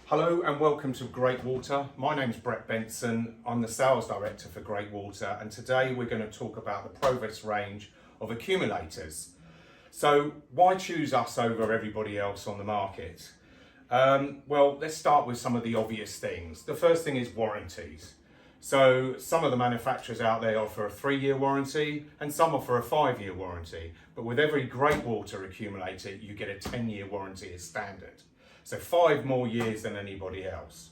Hello and welcome to Great Water. My name's Brett Benson. I'm the Sales Director for Great Water, and today we're going to talk about the Progress range of accumulators. So why choose us over everybody else on the market? Well, let's start with some of the obvious things. The first thing is warranties. So some of the manufacturers out there offer a 3-year warranty and some offer a 5-year warranty. But with every Great Water accumulator, you get a 10-year warranty as standard. So 5 more years than anybody else.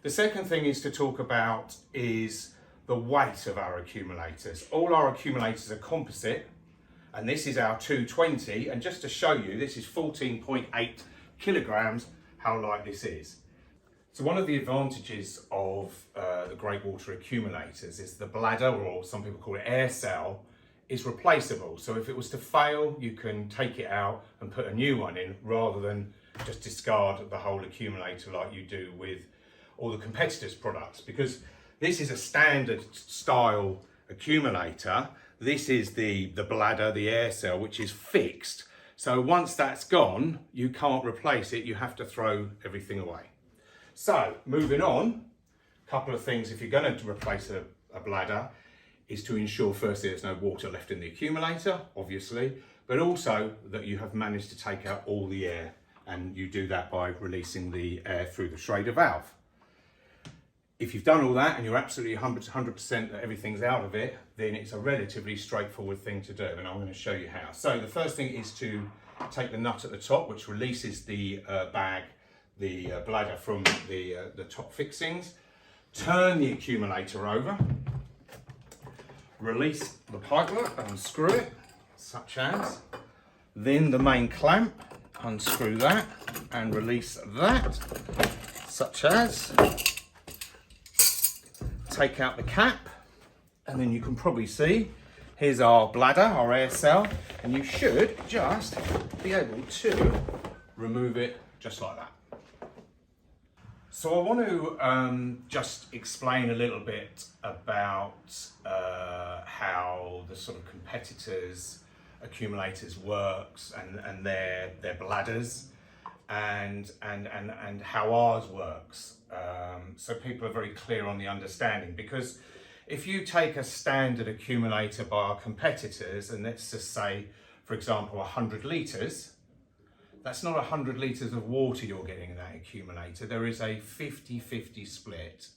The second thing is to talk about is the weight of our accumulators. All our accumulators are composite, and this is our 220. And just to show you, this is 14.8 kilograms, how light this is. So one of the advantages of the Great Water accumulators is the bladder, or some people call it air cell, is replaceable. So if it was to fail, you can take it out and put a new one in rather than just discard the whole accumulator like you do with all the competitors' products. Because this is a standard style accumulator. This is the bladder, the air cell, which is fixed. So once that's gone, you can't replace it. You have to throw everything away. So moving on, a couple of things if you're going to replace a bladder is to ensure firstly there's no water left in the accumulator, obviously, but also that you have managed to take out all the air, and you do that by releasing the air through the Schrader valve. If you've done all that and you're absolutely 100% that everything's out of it, then it's a relatively straightforward thing to do, and I'm going to show you how. So the first thing is to take the nut at the top, which releases the bladder from the top fixings. Turn the accumulator over, release the pipelet, unscrew it, such as. Then the main clamp, unscrew that and release that, such as. Take out the cap, and then you can probably see, here's our bladder, our air cell, and you should just be able to remove it just like that. So I want to just explain a little bit about how the sort of competitors' accumulators works and their bladders and how ours works. So people are very clear on the understanding, because if you take a standard accumulator by our competitors, and let's just say, for example, 100 litres, that's not 100 litres of water you're getting in that accumulator. There is a 50-50 split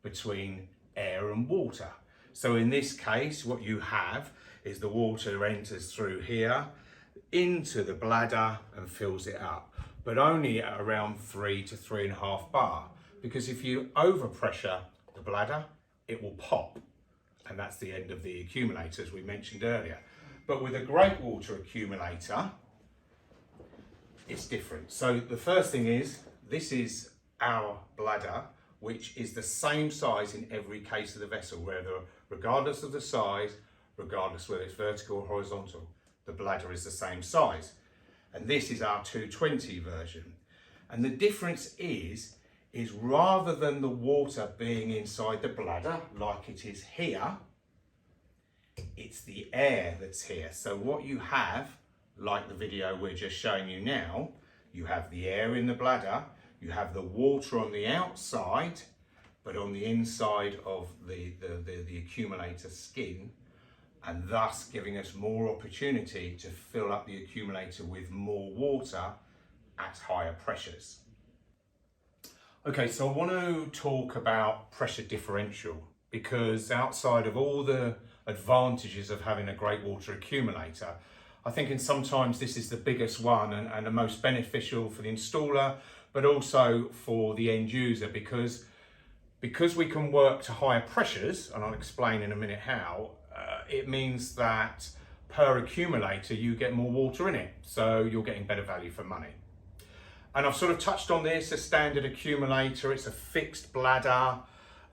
between air and water. So in this case, what you have is the water enters through here into the bladder and fills it up, but only at around 3 to 3.5 bar. Because if you overpressure the bladder, it will pop, and that's the end of the accumulator, as we mentioned earlier. But with a Great Water accumulator, it's different. So the first thing is, this is our bladder, which is the same size in every case of the vessel, regardless of the size, regardless whether it's vertical or horizontal, the bladder is the same size. And this is our 220 version. And the difference is rather than the water being inside the bladder like it is here, it's the air that's here. So what you have, like the video we're just showing you now, you have the air in the bladder, you have the water on the outside, but on the inside of the accumulator skin, and thus giving us more opportunity to fill up the accumulator with more water at higher pressures. Okay, so I want to talk about pressure differential, because outside of all the advantages of having a Great Water accumulator, I think sometimes this is the biggest one and the most beneficial for the installer, but also for the end user, because we can work to higher pressures, and I'll explain in a minute how. It means that per accumulator you get more water in it, so you're getting better value for money. And I've sort of touched on this, a standard accumulator, it's a fixed bladder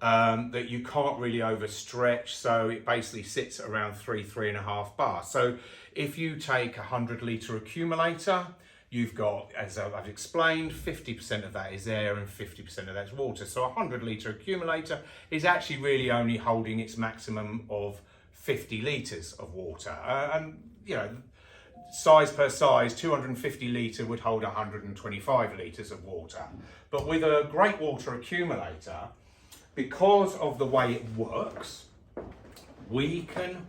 that you can't really overstretch, so it basically sits around 3.5 bar. So if you take a 100 litre accumulator, you've got, as I've explained, 50% of that is air and 50% of that's water. So a 100 litre accumulator is actually really only holding its maximum of 50 litres of water. And you know, size per size, 250 litre would hold 125 litres of water. But with a grey water accumulator, because of the way it works, we can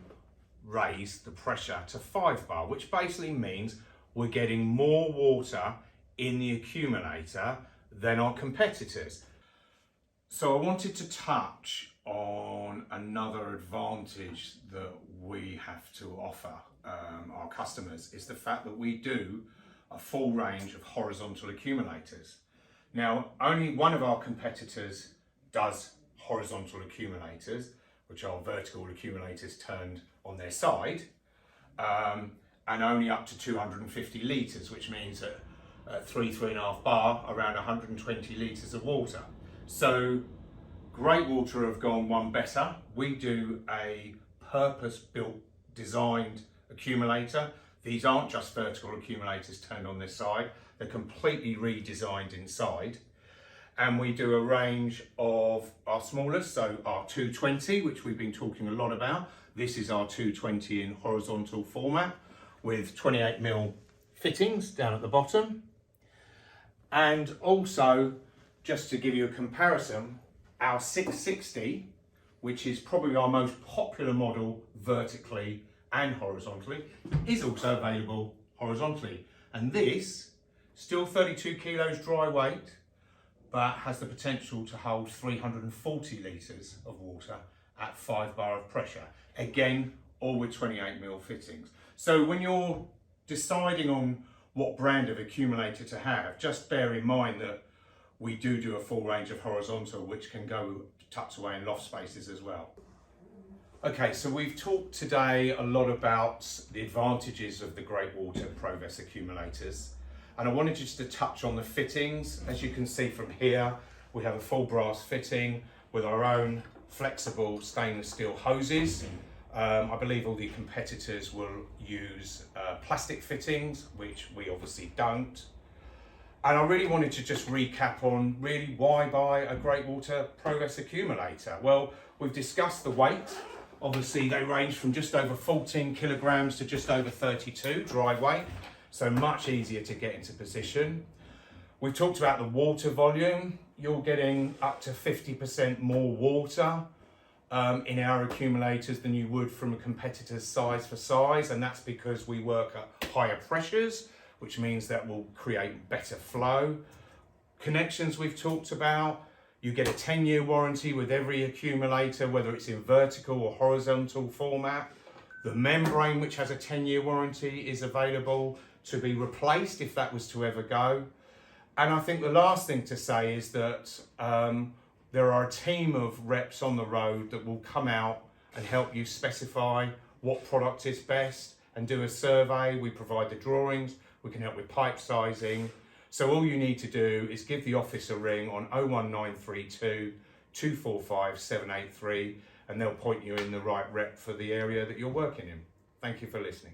raise the pressure to 5 bar, which basically means we're getting more water in the accumulator than our competitors. So I wanted to touch on another advantage that we have to offer our customers, is the fact that we do a full range of horizontal accumulators. Now, only one of our competitors does horizontal accumulators, which are vertical accumulators turned on their side, and only up to 250 litres, which means that at 3.5 bar, around 120 litres of water. So Great Water have gone one better. We do a purpose-built, designed accumulator. These aren't just vertical accumulators turned on this side, they're completely redesigned inside. And we do a range of our smallest, so our 220, which we've been talking a lot about. This is our 220 in horizontal format with 28mm fittings down at the bottom. And also, just to give you a comparison, our 660, which is probably our most popular model vertically and horizontally, is also available horizontally. And this, still 32 kilos dry weight, but has the potential to hold 340 litres of water at 5 bar of pressure. Again, all with 28mm fittings. So when you're deciding on what brand of accumulator to have, just bear in mind that we do a full range of horizontal, which can go tucked away in loft spaces as well. Okay, so we've talked today a lot about the advantages of the Great Water Provest accumulators. And I wanted just to touch on the fittings. As you can see from here, we have a full brass fitting with our own flexible stainless steel hoses. I believe all the competitors will use plastic fittings, which we obviously don't. And I really wanted to just recap on really why buy a Great Water Provest accumulator. Well, we've discussed the weight. Obviously they range from just over 14 kilograms to just over 32 dry weight. So much easier to get into position. We've talked about the water volume. You're getting up to 50% more water in our accumulators than you would from a competitor's size for size, and that's because we work at higher pressures, which means that will create better flow. Connections we've talked about. You get a 10-year warranty with every accumulator, whether it's in vertical or horizontal format. The membrane, which has a 10-year warranty, is available to be replaced if that was to ever go. And I think the last thing to say is that there are a team of reps on the road that will come out and help you specify what product is best and do a survey. We provide the drawings, we can help with pipe sizing. So all you need to do is give the office a ring on 01932 245 783 and they'll point you in the right rep for the area that you're working in. Thank you for listening.